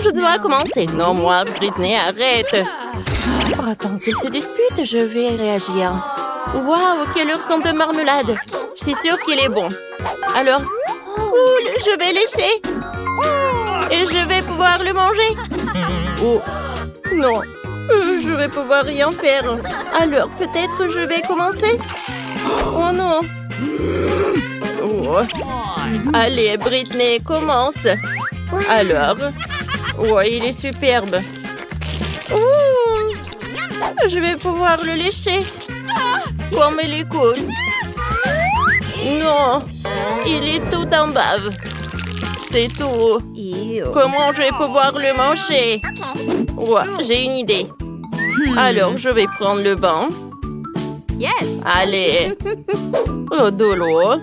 Je dois commencer. Non, moi, Britney, arrête. Oh, attends qu'elle se dispute, je vais réagir. Waouh, quelle heure de marmelade. Je suis sûre qu'il est bon. Alors, cool, je vais lécher. Et je vais pouvoir le manger. Oh, non. Je vais pouvoir rien faire. Alors, peut-être je vais commencer. Oh non. Oh. Allez, Britney, commence. Alors. Oh, il est superbe. Oh. Je vais pouvoir le lécher. Comme il est cool. Non. Il est tout en bave. C'est tout. Comment je vais pouvoir le manger? Ouais, j'ai une idée. Alors, je vais prendre le banc. Yes. Allez. De l'eau.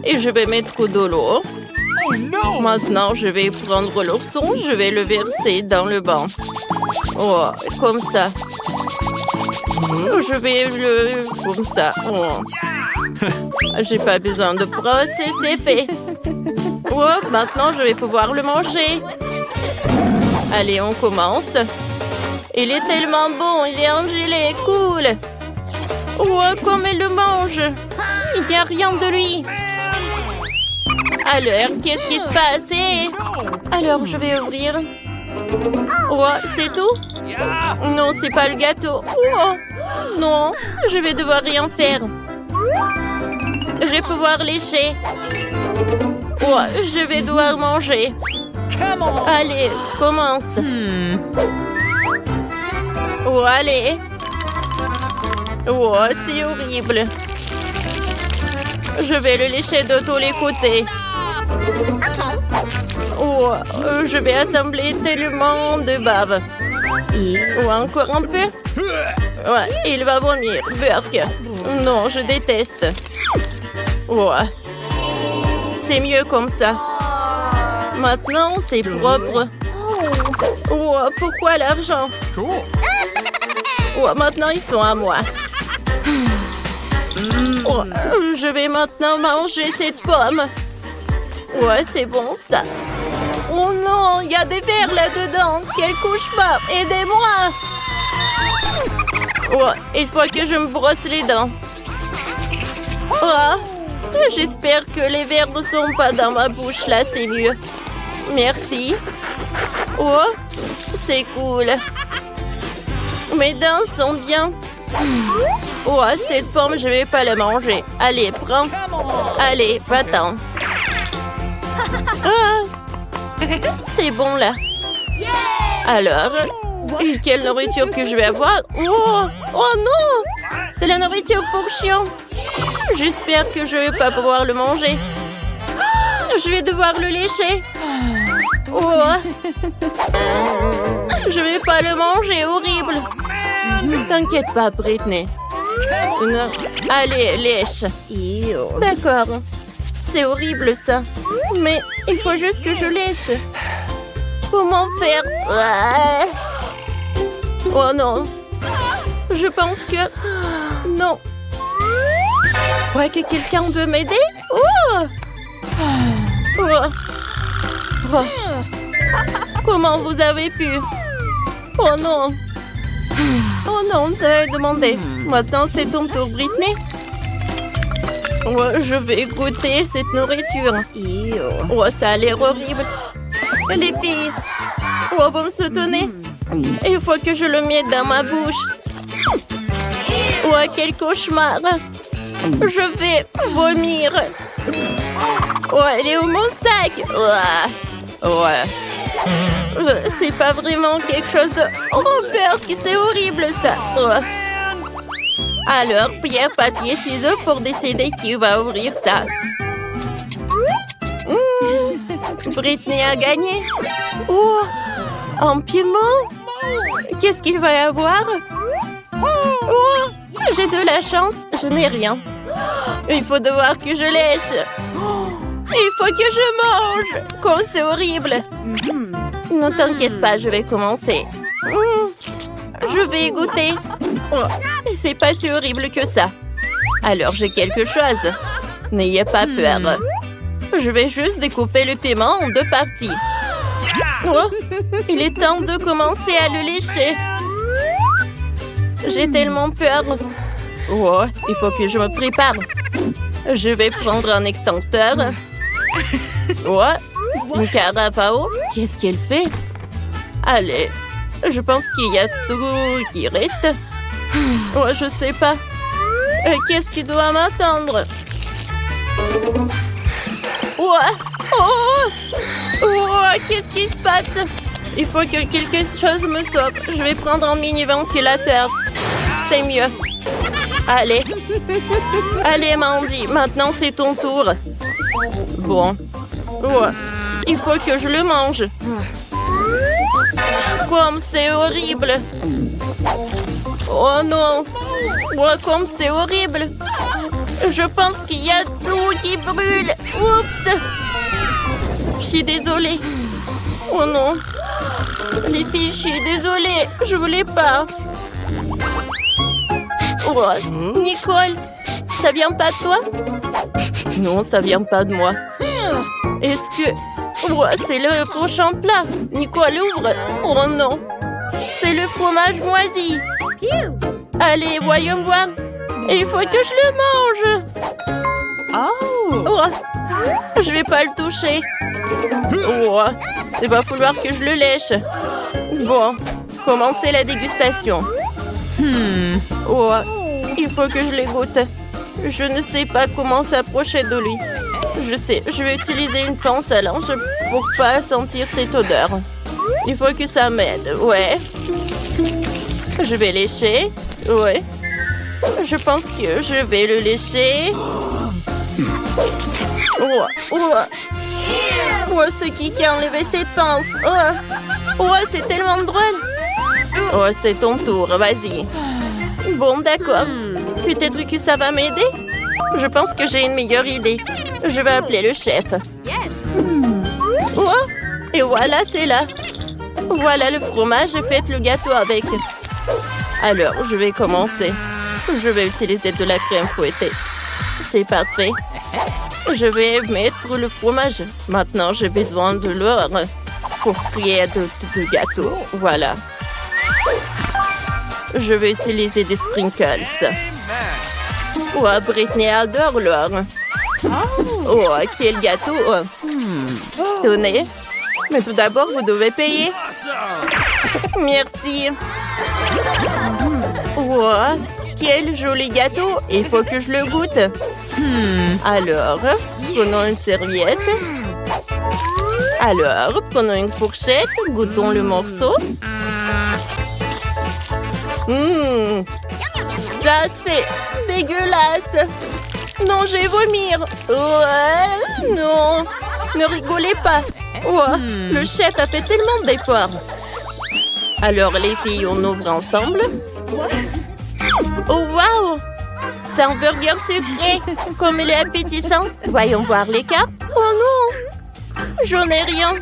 Et je vais mettre de l'eau. Maintenant, je vais prendre l'ourson. Je vais le verser dans le banc. Oh, comme ça. Je vais le... Comme ça. Oh. J'ai pas besoin de brosse et c'est fait. Oh, maintenant, je vais pouvoir le manger. Allez, on commence. Il est tellement bon, il est engelé, cool. Oh, comme il le mange. Il n'y a rien de lui. Alors, qu'est-ce qui se passe? Alors, je vais ouvrir. Oh, c'est tout? Non, c'est pas le gâteau. Oh, non, je vais devoir rien faire. Je vais pouvoir lécher. Oh, je vais devoir manger. Allez, commence. Oh, allez. Oh, c'est horrible. Je vais le lécher de tous les côtés. Oh, je vais assembler tellement de bave. Oh, encore un peu. Ouais, il va vomir. Burk. Non, je déteste. Oh. C'est mieux comme ça. Maintenant, c'est propre. Oh, pourquoi l'argent? Oh, maintenant, ils sont à moi. Oh, je vais maintenant manger cette pomme. Ouais, c'est bon, ça. Oh non, il y a des vers là-dedans. Quel cauchemar. Aidez-moi. Oh, il faut que je me brosse les dents. Oh, j'espère que les vers ne sont pas dans ma bouche. Là, c'est mieux. Merci. Oh, c'est cool. Mes dents sont bien. Oh, cette pomme, je vais pas la manger. Allez, prends. Allez, va-t'en. Ah, c'est bon, là. Alors, quelle nourriture que je vais avoir? Oh, oh non! C'est la nourriture pour chien. J'espère que je vais pas pouvoir le manger. Je vais devoir le lécher. Oh. Je vais pas le manger, horrible. T'inquiète pas, Britney. Non. Allez, lèche. D'accord. C'est horrible, ça. Mais il faut juste que je lèche. Comment faire? Oh non. Je pense que... Non. Ouais, que quelqu'un veut m'aider? Oh! Oh! Oh! Comment vous avez pu? Oh non! Oh non, t'as demandé. Maintenant, c'est ton tour, Britney. Oh, je vais goûter cette nourriture. Oh, ça a l'air horrible. Les filles, oh, vous me soutenez? Il faut que je le mette dans ma bouche. Oh, quel cauchemar. Je vais vomir. Oh, elle est où mon sac? Ouais. C'est pas vraiment quelque chose de... Oh, Burk, c'est horrible, ça. Oh. Alors, pierre, papier, ciseaux pour décider qui va ouvrir ça. Britney a gagné. Oh, un piment. Qu'est-ce qu'il va y avoir? Oh, j'ai de la chance, je n'ai rien. Il faut devoir que je lèche. Il faut que je mange. Comme c'est horrible. Ne t'inquiète pas, je vais commencer. Je vais y goûter. Oh, c'est pas si horrible que ça. Alors j'ai quelque chose. N'ayez pas peur. Je vais juste découper le piment en 2 parties. Oh, il est temps de commencer à le lécher. J'ai tellement peur. Oh, il faut que je me prépare. Je vais prendre un extincteur. Oh, une carafe à eau. Qu'est-ce qu'elle fait? Allez, je pense qu'il y a tout qui reste. Oh, je sais pas. Qu'est-ce qui doit m'attendre? Oh, oh, oh, qu'est-ce qui se passe? Il faut que quelque chose me sauve. Je vais prendre un mini-ventilateur. C'est mieux. Allez. Allez, Mandy. Maintenant, c'est ton tour. Bon. Oh, il faut que je le mange. Comme c'est horrible. Oh non. Oh, comme c'est horrible. Je pense qu'il y a tout qui brûle. Oups. Je suis désolée. Oh non. Les filles, je suis désolée. Je voulais pas. Oh, Nicole, ça vient pas de toi? Non, ça vient pas de moi. Est-ce que... Oh, c'est le prochain plat. Nicole, ouvre. Oh non. C'est le fromage moisi. Allez, voyons voir. Il faut que je le mange. Oh, je vais pas le toucher. Oh, il va falloir que je le lèche. Bon, commencez la dégustation. Oh, il faut que je les goûte. Je ne sais pas comment s'approcher de lui. Je sais, je vais utiliser une pince à linge pour pas sentir cette odeur. Il faut que ça m'aide, ouais. Je vais lécher, ouais. Je pense que je vais le lécher. Oh, oh. Oh, c'est qui a enlevé cette pince? Oh, oh, c'est tellement drôle. Oh, c'est ton tour, vas-y. Bon, d'accord. Peut-être que ça va m'aider? Je pense que j'ai une meilleure idée. Je vais appeler le chef. Oh, et voilà, c'est là. Voilà le fromage, faites le gâteau avec. Alors, je vais commencer. Je vais utiliser de la crème fouettée. C'est parfait. Je vais mettre le fromage. Maintenant, j'ai besoin de l'or pour créer de gâteau. Voilà. Je vais utiliser des sprinkles. Oh, Britney adore l'or. Oh, quel gâteau. Tenez. Mais tout d'abord, vous devez payer. Merci. Oh, quel joli gâteau. Il faut que je le goûte. Alors, prenons une serviette. Alors, prenons une fourchette. Goûtons le morceau. Ça, c'est dégueulasse. Non, je vais vomir. Ouais, non. Ne rigolez pas. Oh, le chef a fait tellement d'efforts. Alors, les filles, on ouvre ensemble. Oh, waouh! C'est un burger sucré. Comme il est appétissant. Voyons voir les cartes. Oh non! J'en ai rien.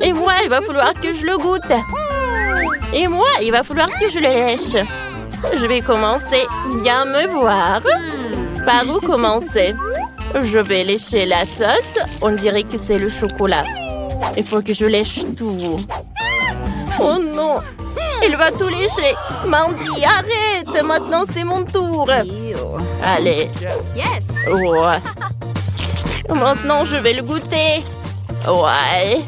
Et moi, il va falloir que je le goûte. Et moi, il va falloir que je le lèche. Je vais commencer. Viens me voir. Par où commencer? Je vais lécher la sauce. On dirait que c'est le chocolat. Il faut que je lèche tout. Oh non! Il va tout lécher. Mandy, arrête! Maintenant, c'est mon tour. Allez. Oh. Maintenant, je vais le goûter. Ouais.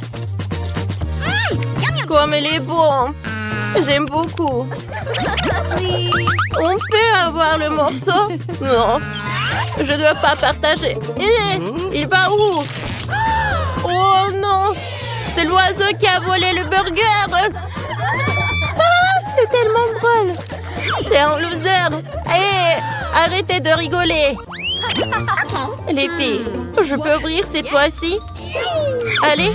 Comme il est bon. J'aime beaucoup. On peut avoir le morceau? Non. Je dois pas partager. Il va où? Oh non! C'est l'oiseau qui a volé le burger! C'est tellement drôle! C'est un loser! Hé! Arrêtez de rigoler! Les filles, je peux ouvrir cette fois-ci? Allez!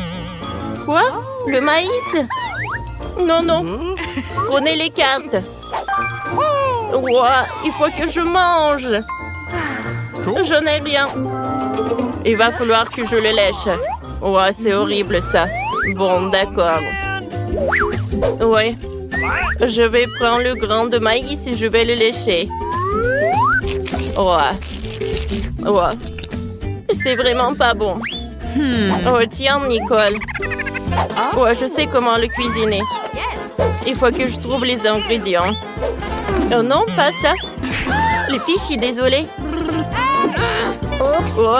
Quoi? Le maïs? Non, non! Prenez les cartes! Ouah, il faut que je mange! Je n'ai rien! Il va falloir que je le lèche! Ouah, c'est horrible ça! Bon, d'accord! Ouais! Je vais prendre le grain de maïs et je vais le lécher. Ouais. Ouais. C'est vraiment pas bon. Oh, tiens, Nicole. Ouais, je sais comment le cuisiner. Il faut que je trouve les ingrédients. Oh non, pas ça. Les filles, je suis désolée. Oh.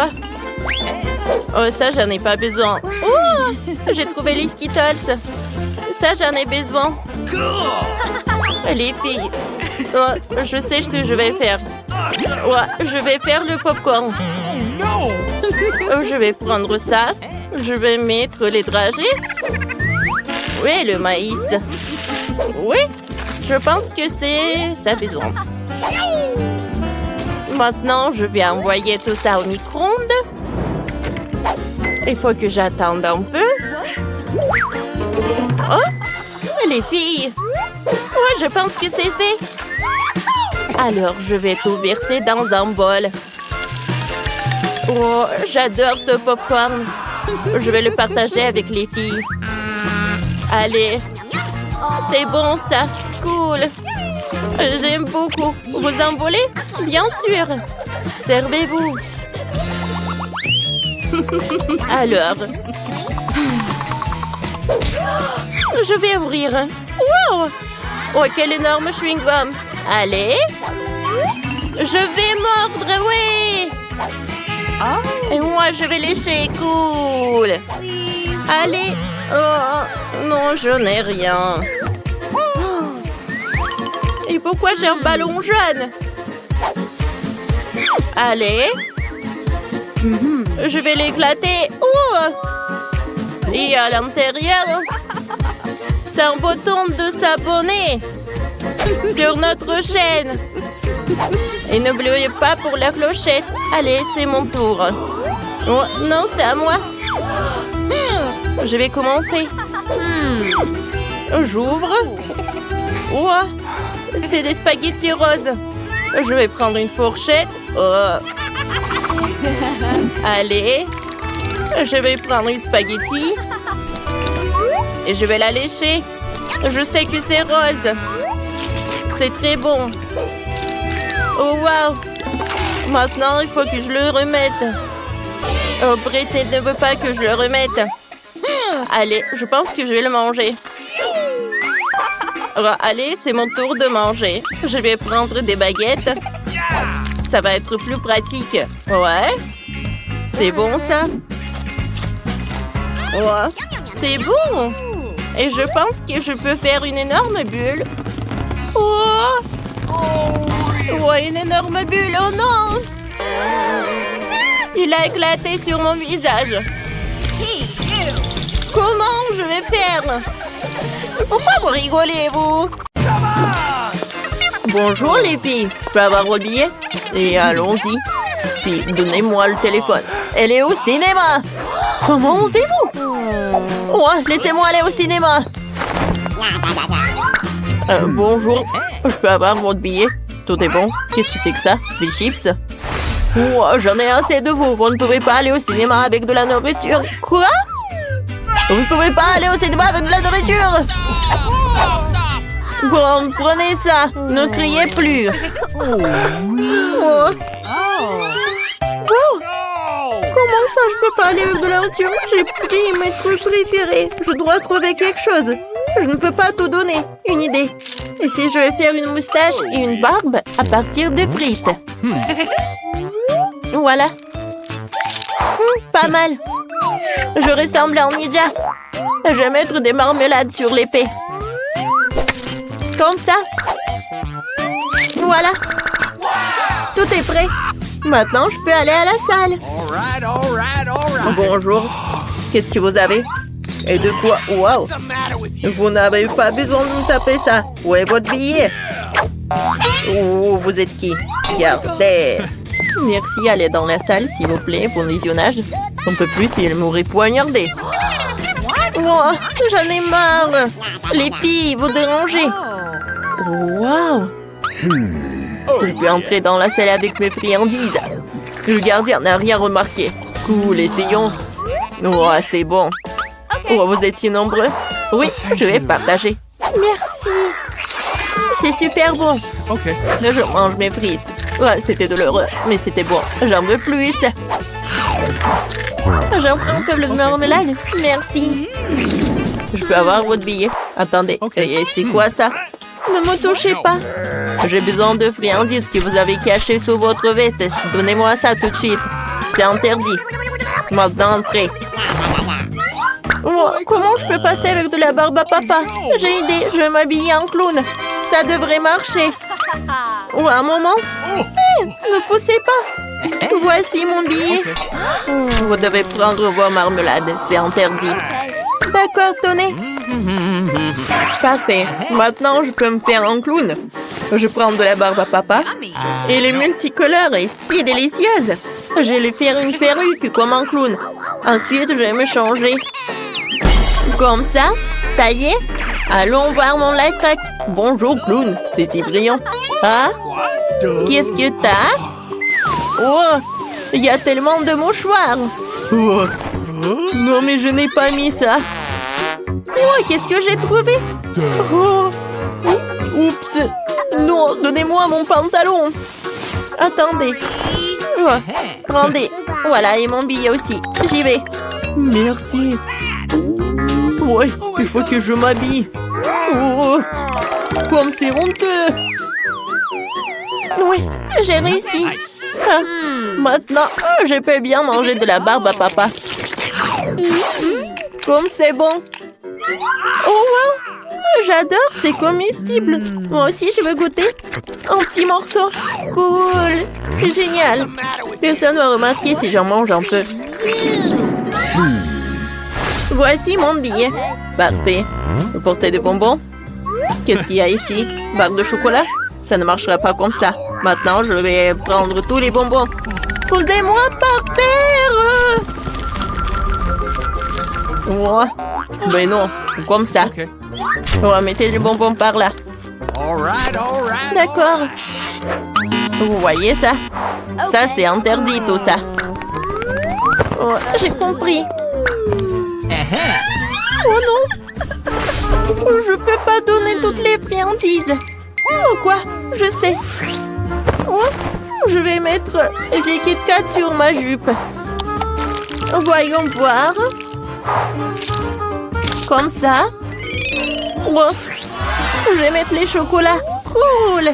Oh, ça, j'en ai pas besoin. Oh, j'ai trouvé les Skittles. Ça, j'en ai besoin. Les filles. Oh, je sais ce que je vais faire. Ouais, je vais faire le popcorn. Oh, je vais prendre ça. Je vais mettre les dragées. Oui, le maïs. Oui, je pense que c'est ça besoin. Maintenant, je vais envoyer tout ça au micro-ondes. Il faut que j'attende un peu. Oh, les filles. Ouais, je pense que c'est fait. Alors, je vais tout verser dans un bol. Oh, j'adore ce popcorn. Je vais le partager avec les filles. Allez. C'est bon, ça. Cool. J'aime beaucoup. Vous en voulez? Bien sûr. Servez-vous. Alors. Je vais ouvrir. Wow! Oh, quel énorme chewing-gum. Allez. Je vais mordre, oui. Et moi, je vais lécher. Cool. Allez. Oh, non, je n'ai rien. Et pourquoi j'ai un ballon jaune? Allez. Je vais l'éclater. Oh! Et à l'intérieur, c'est un bouton de s'abonner sur notre chaîne. Et n'oubliez pas pour la clochette. Allez, c'est mon tour. Oh, non, c'est à moi. Je vais commencer. J'ouvre. Oh, c'est des spaghettis roses. Je vais prendre une fourchette. Oh. Allez. Je vais prendre une spaghetti. Et je vais la lécher. Je sais que c'est rose. C'est très bon. Oh, wow. Maintenant, il faut que je le remette. Oh, Britney ne veut pas que je le remette. Allez, je pense que je vais le manger. Oh, allez, c'est mon tour de manger. Je vais prendre des baguettes. Ça va être plus pratique. Ouais. C'est bon, ça. Ouais. C'est bon. Et je pense que je peux faire une énorme bulle. Oh. Ouais, une énorme bulle. Oh non. Il a éclaté sur mon visage. Comment je vais faire? Pourquoi vous rigolez, vous? Bonjour, les filles. Je peux avoir votre billet? Et allons-y. Puis, donnez-moi le téléphone. Elle est au cinéma. Comment osez-vous? Ouais, laissez-moi aller au cinéma. Bonjour. Je peux avoir votre billet? Tout est bon. Qu'est-ce que c'est que ça? Des chips? Oh, j'en ai assez de vous. Vous ne pouvez pas aller au cinéma avec de la nourriture. Quoi? Vous ne pouvez pas aller au cinéma avec de la nourriture. Bon, prenez ça. Ne criez plus. Oh. Comment ça, je peux pas aller avec de la nourriture? J'ai pris mes trucs préférés. Je dois trouver quelque chose. Je ne peux pas tout donner. Une idée. Et si je vais faire une moustache et une barbe à partir de frites? Voilà. Pas mal. Je ressemble à un ninja. Je vais mettre des marmelades sur l'épée. Comme ça. Voilà. Tout est prêt. Maintenant, je peux aller à la salle. Bonjour. Qu'est-ce que vous avez? Et de quoi? Wow. Vous n'avez pas besoin de me taper ça. Où est votre billet? Oh, vous êtes qui? Gardez. Merci, allez dans la salle, s'il vous plaît, pour le visionnage. On ne peut plus s'il m'aurait poignardé. Oh, j'en ai marre. Les filles, vous dérangez. Wow. Je peux entrer dans la salle avec mes friandises. Le gardien n'a rien remarqué. Cool, essayons. Oh, c'est bon. Oh, vous étiez nombreux? Oui, je vais partager. Merci. C'est super bon. Je mange mes frites. Ouais, c'était douloureux, mais c'était bon. J'en veux plus. J'en prends un peu de marmelade. Merci. Je peux avoir votre billet. Attendez, et c'est quoi ça? Ne me touchez pas. J'ai besoin de friandises que vous avez cachées sous votre veste. Donnez-moi ça tout de suite. C'est interdit. Maintenant, entrez. Oh, comment je peux passer avec de la barbe à papa? J'ai une idée, je vais m'habiller en clown. Ça devrait marcher. Oh, un moment. Ne poussez pas. Voici mon billet. Vous devez prendre vos marmelades, c'est interdit. D'accord, tenez. Parfait. Maintenant, je peux me faire un clown. Je prends de la barbe à papa. Et les multicolores est si délicieuse. Je vais lui faire une perruque comme un clown. Ensuite, je vais me changer. Comme ça, ça y est. Allons voir mon life hack. Bonjour, clown. C'est si brillant. Ah? Qu'est-ce que t'as? Oh, il y a tellement de mouchoirs. Oh. Non, mais je n'ai pas mis ça. Oh, qu'est-ce que j'ai trouvé? Oh. Oups. Non, donnez-moi mon pantalon. Attendez. Oh. Rendez. Voilà, et mon billet aussi. J'y vais. Merci. Ouais, il faut que je m'habille. Oh, comme c'est honteux. Oui, j'ai réussi. Ah, maintenant, je peux bien manger de la barbe à papa. Comme c'est bon. Oh, wow. J'adore, c'est comestible. Moi aussi, je veux goûter. Un petit morceau. Cool. C'est génial. Personne ne va remarquer si j'en mange un peu. Voici mon billet. Parfait. Vous portez des bonbons? Qu'est-ce qu'il y a ici? Barre de chocolat? Ça ne marchera pas comme ça. Maintenant, je vais prendre tous les bonbons. Posez-moi par terre! Oh. Mais non, comme ça. On va mettre les bonbons par là. D'accord. Vous voyez ça? Ça, c'est interdit, tout ça. Oh, j'ai compris. Oh non! Je peux pas donner toutes les friandises. Oh quoi? Je sais. Oh, je vais mettre des Kit Kat sur ma jupe. Voyons voir. Comme ça. Oh, je vais mettre les chocolats. Cool.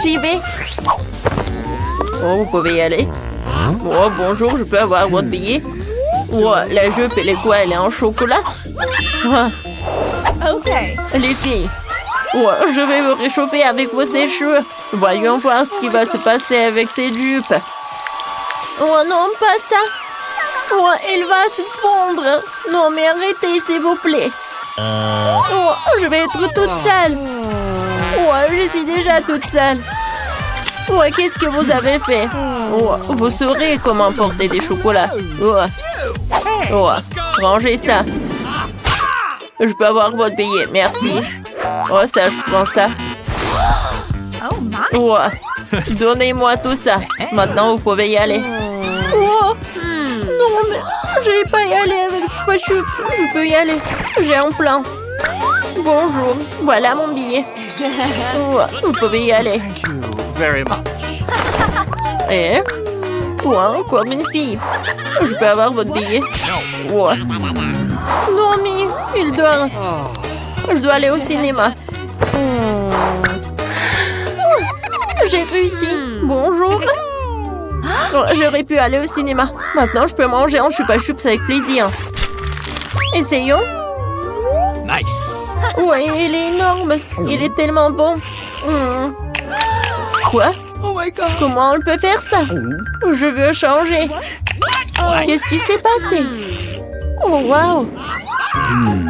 J'y vais. Oh, vous pouvez y aller. Oh, bonjour, je peux avoir votre billet? Oh, la jupe, elle est quoi? Elle est en chocolat? Ok. Les filles, oh, je vais me réchauffer avec vos sèche-cheveux. Voyons voir ce qui va se passer avec cette jupe. Oh non, pas ça. Oh, elle va se fondre. Non, mais arrêtez, s'il vous plaît. Oh, je vais être toute sale. Oh, je suis déjà toute sale. Oh, qu'est-ce que vous avez fait? Oh, vous saurez comment porter des chocolats. Oh, oh, rangez ça. Je peux avoir votre billet, merci. Oh, ça, je prends ça. Oh, donnez-moi tout ça. Maintenant, vous pouvez y aller. Oh, non, mais je vais pas y aller avec Chupa Chups. Je peux y aller. J'ai un plan. Bonjour, voilà mon billet. Oh, vous pouvez y aller. Et toi, encore une fille. Je peux avoir votre billet? Oh. Non, mais il dort. Je dois aller au cinéma. J'ai réussi. Bonjour. Oh, j'aurais pu aller au cinéma. Maintenant, je peux manger un Chupa Chups avec plaisir. Essayons. Nice. Ouais, il est énorme. Il est tellement bon. Quoi? Oh my God. Comment on peut faire ça? Je veux changer. Qu'est-ce qui s'est passé? Oh, wow.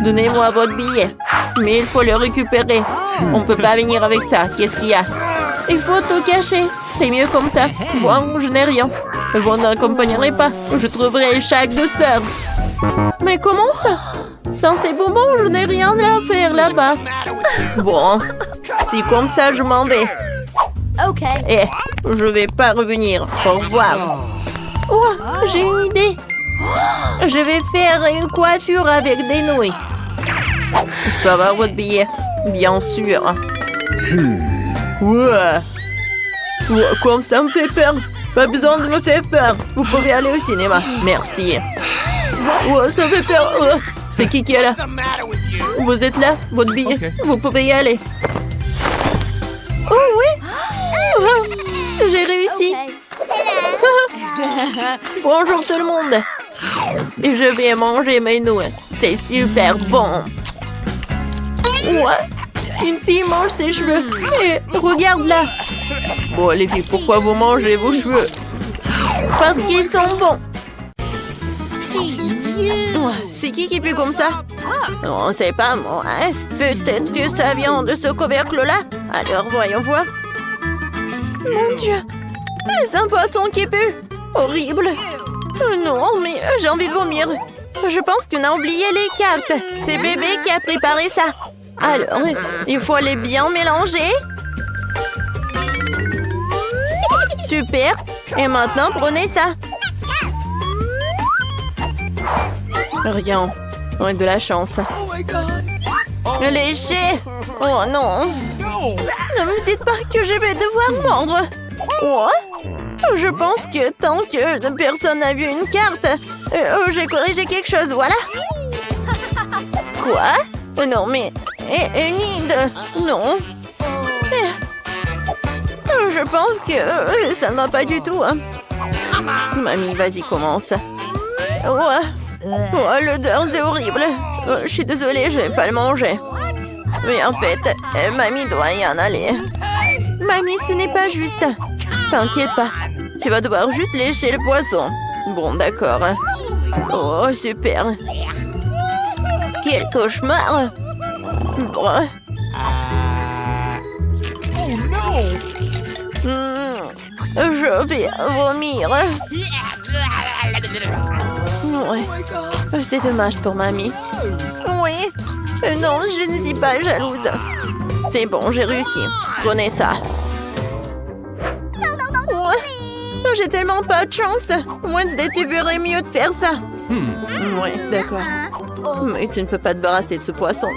Donnez-moi votre billet. Mais il faut le récupérer. On ne peut pas venir avec ça. Qu'est-ce qu'il y a? Il faut tout cacher. C'est mieux comme ça. Bon, je n'ai rien. Vous n'accompagnerez pas. Je trouverai chaque douceur. Mais comment ça? Sans ces bonbons, je n'ai rien à faire là-bas. Bon, si comme ça, je m'en vais. Ok. Eh, je vais pas revenir. Au revoir. Oh, j'ai une idée. Je vais faire une coiffure avec des nouilles. Je peux avoir votre billet? Bien sûr. Ouah. Ouah, comme ça me fait peur. Pas besoin de me faire peur. Vous pouvez aller au cinéma. Merci. Oh, ça fait peur. Oh, c'est qui est là? Vous êtes là? Votre billet? Ok. Vous pouvez y aller. Oh oui! Oh, j'ai réussi. Bonjour tout le monde. Et je vais manger mes noix. C'est super bon. Ouais. Une fille mange ses cheveux. Et regarde-la. Bon, les filles, pourquoi vous mangez vos cheveux? Parce qu'ils sont bons. Oh, c'est qui pue comme ça? Non, c'est pas moi. Hein? Peut-être que ça vient de ce couvercle-là. Alors, voyons voir. Mon Dieu. C'est un poisson qui pue. Horrible. Non, mais j'ai envie de vomir. Je pense qu'on a oublié les cartes. C'est bébé qui a préparé ça. Alors, il faut les bien mélanger. Super. Et maintenant, prenez ça. Rien. On a de la chance. Oh my God. Léché. Oh non. No. Ne me dites pas que je vais devoir mordre. Oh. Je pense que tant que personne n'a vu une carte, j'ai corrigé quelque chose, voilà. Quoi? Non, mais... Enid, non. Je pense que ça ne va pas du tout. Hein. Mamie, vas-y, commence. Oh, l'odeur, c'est horrible. Je suis désolée, je vais pas le manger. Mais en fait, mamie doit y en aller. Mamie, ce n'est pas juste. T'inquiète pas. Tu vas devoir juste lécher le poisson. Bon, d'accord. Oh, super. Quel cauchemar. Bon. Oh no. Je vais vomir. Ouais. Oh my God. C'est dommage pour mamie. Oui. Non, je ne suis pas jalouse. C'est bon, j'ai réussi. Prenez ça. Ouais. J'ai tellement pas de chance. Wednesday, tu verrais mieux de faire ça. Oui, d'accord. Mais tu ne peux pas te débarrasser de ce poisson.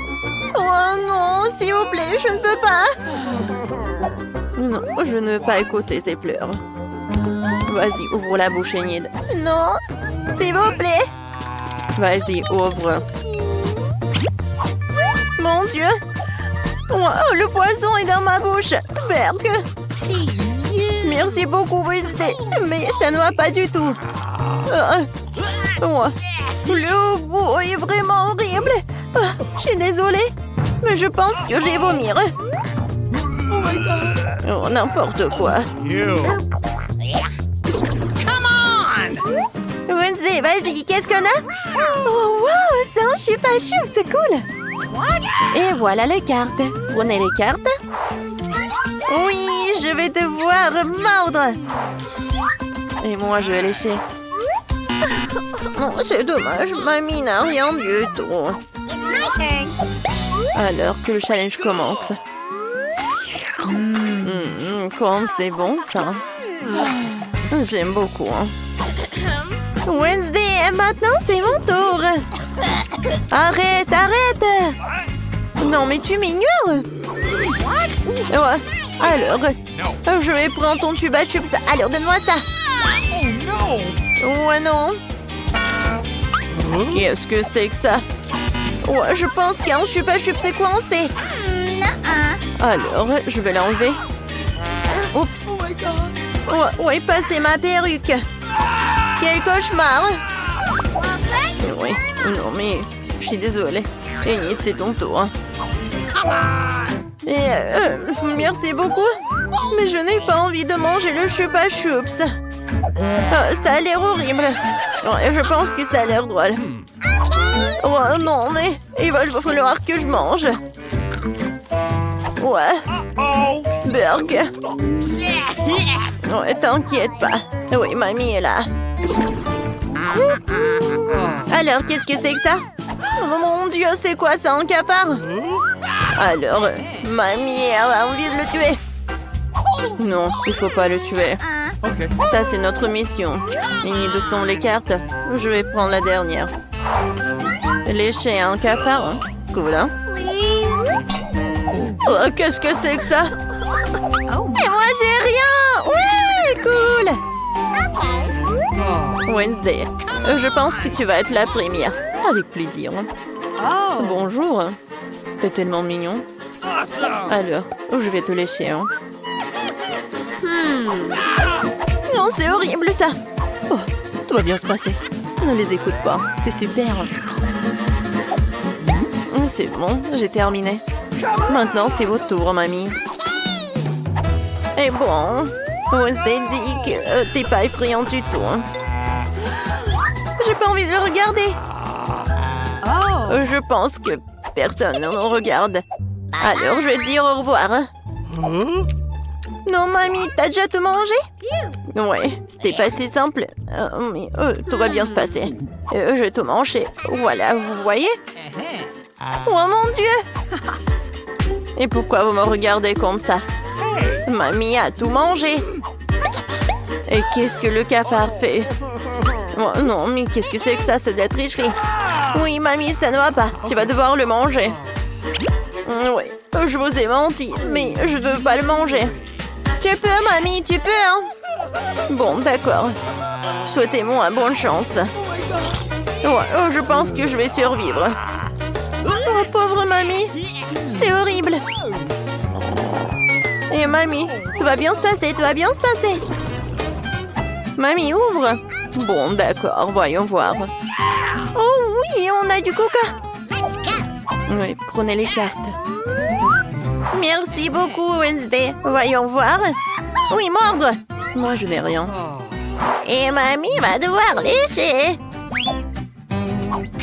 Oh non, s'il vous plaît, je ne peux pas. Non, je ne veux pas écouter ses pleurs. Vas-y, ouvre la bouche, Enid. Non, s'il vous plaît. Vas-y, ouvre. Mon Dieu. Oh, le poisson est dans ma bouche. Berk. Merci beaucoup, Wednesday. Mais ça ne va pas du tout. Le goût est vraiment horrible. Je suis désolée. Mais je pense que je vais vomir. Oh my God. Oh, n'importe quoi. Come on. Wednesday, vas-y, qu'est-ce qu'on a? Oh, wow, c'est un chupa-chup, c'est cool. Et voilà les cartes. Prenez les cartes. Oui, je vais devoir mordre. Et moi, je vais lécher. Oh, c'est dommage, mamie n'a rien du tout. Alors que le challenge commence. Comme c'est bon, ça. J'aime beaucoup. Hein. Wednesday, maintenant c'est mon tour. Arrête, arrête. Non, mais tu m'ignores. Ouais. Alors, je vais prendre ton tuba chups. Alors, donne-moi ça. Oh no. Ouais, non. Qu'est-ce que c'est que ça? Ouais, je pense qu'un chupa chups c'est coincé. Alors, je vais l'enlever. Oups. Oh my God. Ouais, où est passée ma perruque? Quel cauchemar. Oui, non mais, je suis désolée. Enid, c'est ton tour. Hein. Et merci beaucoup. Mais je n'ai pas envie de manger le chupa chups. Ça a l'air horrible. Ouais, je pense que ça a l'air drôle. Oh non, mais il va falloir que je mange. Ouais. Berk. Ouais, t'inquiète pas. Oui, mamie est là. Alors, qu'est-ce que c'est que ça? Oh mon Dieu, c'est quoi ça, un capard? Alors, mamie a envie de le tuer. Non, il faut pas le tuer. Okay. Ça, c'est notre mission. Enid sont les cartes. Je vais prendre la dernière. Lécher un cafard. Hein? Cool, hein? Oh, qu'est-ce que c'est que ça? Et moi, j'ai rien! Ouais, cool! Wednesday, je pense que tu vas être la première. Avec plaisir. Bonjour. T'es tellement mignon. Alors, je vais te lécher. Hein. Non, c'est horrible ça. Oh, tout va bien se passer. Ne les écoute pas. C'est super. C'est bon, j'ai terminé. Maintenant, c'est votre tour, mamie. Et bon, Wednesday dit que t'es pas effrayante du tout. Hein. J'ai pas envie de le regarder. Je pense que personne ne nous regarde. Alors, je vais te dire au revoir. Non, mamie, t'as déjà tout mangé? Ouais, c'était pas si simple. Mais tout va bien se passer. Je vais tout manger. Voilà, vous voyez? Oh mon Dieu! Et pourquoi vous me regardez comme ça? Mamie a tout mangé. Et qu'est-ce que le cafard fait? Oh, non, mais qu'est-ce que c'est que ça? C'est de la tricherie. Oui, mamie, ça ne va pas. Tu vas devoir le manger. Oui, je vous ai menti, mais je ne veux pas le manger. Tu peux, mamie, tu peux, hein? Bon, d'accord. Souhaitez-moi bonne chance. Ouais, je pense que je vais survivre. Oh, pauvre mamie. C'est horrible. Et mamie, tout va bien se passer, tout va bien se passer. Mamie, ouvre. Bon, d'accord, voyons voir. Oh oui, on a du coca. Oui, prenez les cartes. Merci beaucoup, Wednesday. Voyons voir. Oui, mordre. Moi, je n'ai rien. Et mamie va devoir lécher.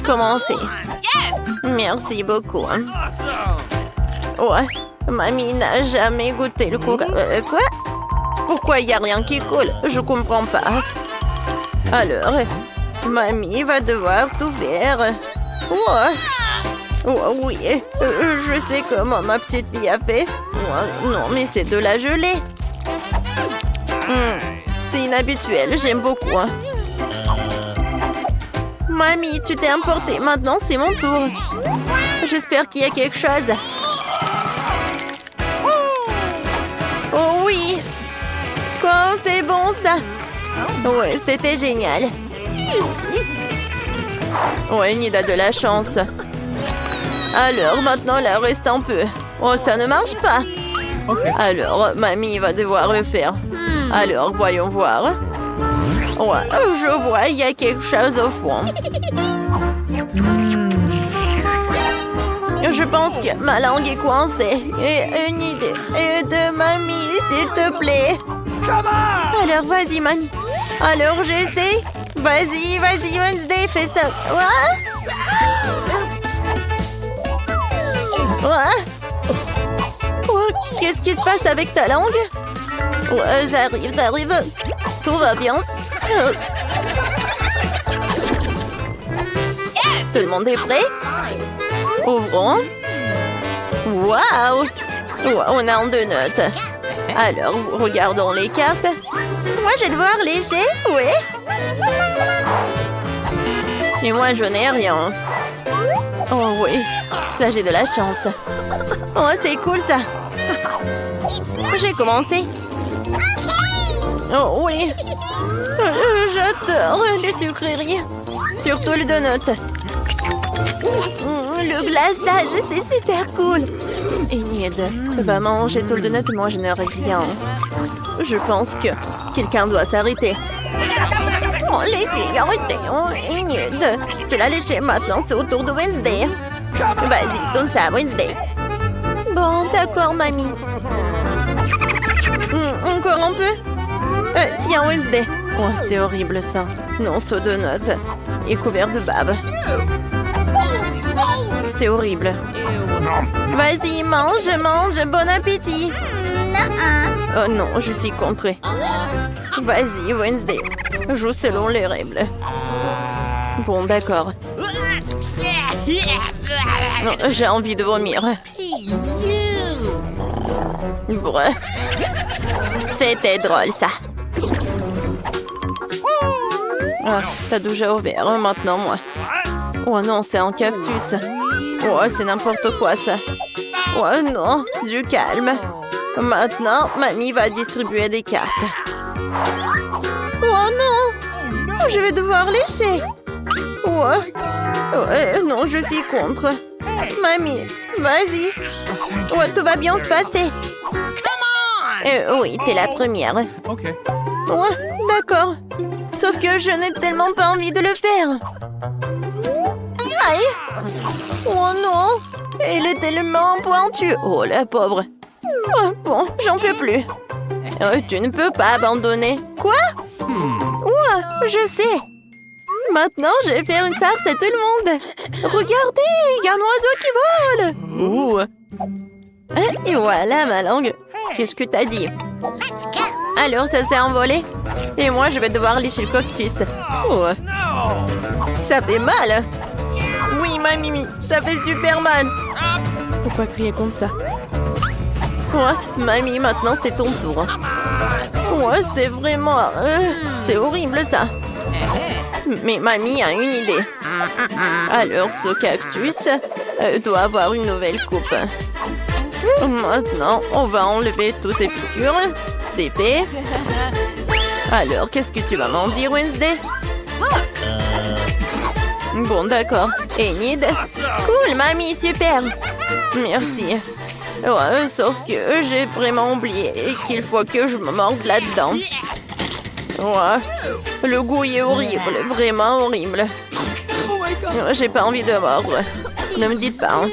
Commencez. Merci beaucoup. Ouais, mamie n'a jamais goûté le coca. Quoi? Pourquoi il n'y a rien qui coule? Je comprends pas. Alors, mamie va devoir tout faire. Ouais. Oh, oui, je sais comment ma petite fille a fait. Oh, non, mais c'est de la gelée. C'est inhabituel, j'aime beaucoup. Hein. Mamie, tu t'es emportée. Maintenant, c'est mon tour. J'espère qu'il y a quelque chose. Oh oui! Quoi, c'est bon ça! Ouais, c'était génial. Ouais, Nida a de la chance. Alors, maintenant, là, reste un peu. Oh, ça ne marche pas. Alors, mamie va devoir le faire. Alors, voyons voir. Ouais, je vois, il y a quelque chose au fond. Je pense que ma langue est coincée. Et une idée. De mamie, s'il te plaît. Alors, vas-y, mamie. Alors, j'essaie. Vas-y, vas-y, Wednesday, fais ça. Oh, qu'est-ce qui se passe avec ta langue? Ouais, j'arrive. Tout va bien. Tout le monde est prêt? Ouvrons. Waouh! On a en 2 notes. Alors, regardons les cartes. Moi, je vais devoir lécher, oui. Et moi, je n'ai rien. Oh oui, ça j'ai de la chance. Oh, c'est cool ça. J'ai commencé. Oh oui. J'adore les sucreries. Surtout le donut. Le glaçage, c'est super cool. Enid va manger tout le donut, moi je n'ai rien. Je pense que quelqu'un doit s'arrêter. Oh, les filles, arrêtez. Oh, Enid, tu l'as léché maintenant, c'est au tour de Wednesday. Vas-y, donne ça à Wednesday. Bon, d'accord, mamie. Encore un peu? Tiens, Wednesday. Oh, c'est horrible ça. Non, ce donut est couvert de bave. C'est horrible. Vas-y, mange, bon appétit. Oh non, je suis contrée. Vas-y, Wednesday. Joue selon les règles. Bon, d'accord. J'ai envie de vomir. Bref. C'était drôle, ça. Ah, t'as déjà ouvert, maintenant, moi. Oh non, c'est un cactus. Oh, c'est n'importe quoi, ça. Oh non, du calme. Maintenant, mamie va distribuer des cartes. Oh non! Je vais devoir lécher. Ouais. Non, je suis contre. Mamie, vas-y. Ouais, tout va bien se passer. Oui, t'es la première. Okay. Ouais, d'accord. Sauf que je n'ai tellement pas envie de le faire. Aïe! Oh non! Elle est tellement pointue. Oh, la pauvre. Oh, bon, j'en peux plus. Tu ne peux pas abandonner. Quoi? Ouais, je sais. Maintenant, je vais faire une farce à tout le monde. Regardez, il y a un oiseau qui vole. Et voilà ma langue. Qu'est-ce que t'as dit? Alors, ça s'est envolé. Et moi, je vais devoir lécher le cactus. Oh. Ça fait mal. Oui, ma Mimi, ça fait super mal. Pourquoi crier comme ça? Ouais, Mamie, maintenant c'est ton tour. Ouais, c'est vraiment... c'est horrible ça. Mais Mamie a une idée. Alors, ce cactus doit avoir une nouvelle coupe. Maintenant, on va enlever toutes ces piqûres. C'est fait. Alors, qu'est-ce que tu vas m'en dire, Wednesday? Bon, d'accord. Enid? Cool, Mamie, super. Merci. Ouais, sauf que j'ai vraiment oublié qu'il faut que je me morde là-dedans. Ouais, le goût est horrible, vraiment horrible. J'ai pas envie de mordre. Ne me dites pas, hein.